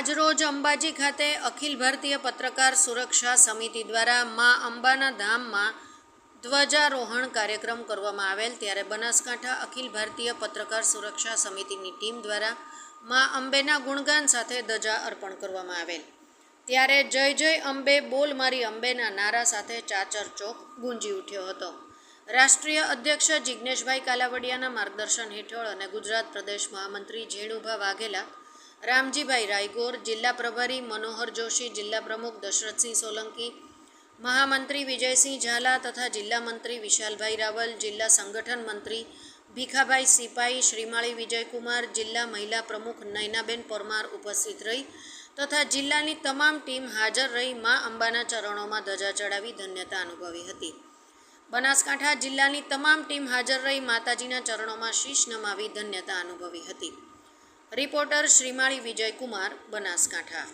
આજરોજ અંબાજી ખાતે અખિલ ભારતીય પત્રકાર સુરક્ષા સમિતિ દ્વારા મા અંબાના ધામમાં ધ્વજારોહણ કાર્યક્રમ કરવામાં આવેલ, ત્યારે બનાસકાંઠા અખિલ ભારતીય પત્રકાર સુરક્ષા સમિતિની ટીમ દ્વારા મા અંબેના ગુણગાન સાથે ધજા અર્પણ કરવામાં આવેલ, ત્યારે જય જય અંબે બોલ મારી અંબેના નારા સાથે ચાચર ચોક ગુંજી ઉઠ્યો હતો. રાષ્ટ્રીય અધ્યક્ષ જિજ્ઞેશભાઈ કાલાવડિયાના માર્ગદર્શન હેઠળ અને ગુજરાત પ્રદેશ મહામંત્રી ઝેણુભા વાઘેલા, રામજીભાઈ રાયગોર, જિલ્લા પ્રભારી મનોહર જોશી, જિલ્લા પ્રમુખ દશરથસિંહ સોલંકી, મહામંત્રી વિજયસિંહ ઝાલા તથા જિલ્લા મંત્રી વિશાલભાઈ રાવલ, જિલ્લા સંગઠન મંત્રી ભીખાભાઈ સિપાઈ, શ્રીમાળી વિજયકુમાર, જિલ્લા મહિલા પ્રમુખ નયનાબેન પરમાર ઉપસ્થિત રહી તથા જિલ્લાની તમામ ટીમ હાજર રહી મા અંબાના ચરણોમાં ધજા ચડાવી ધન્યતા અનુભવી હતી. બનાસકાંઠા જિલ્લાની તમામ ટીમ હાજર રહી માતાજીના ચરણોમાં શીશ નમાવી ધન્યતા અનુભવી હતી. રિપોર્ટર શ્રીમાળી વિજયકુમાર, બનાસકાંઠા.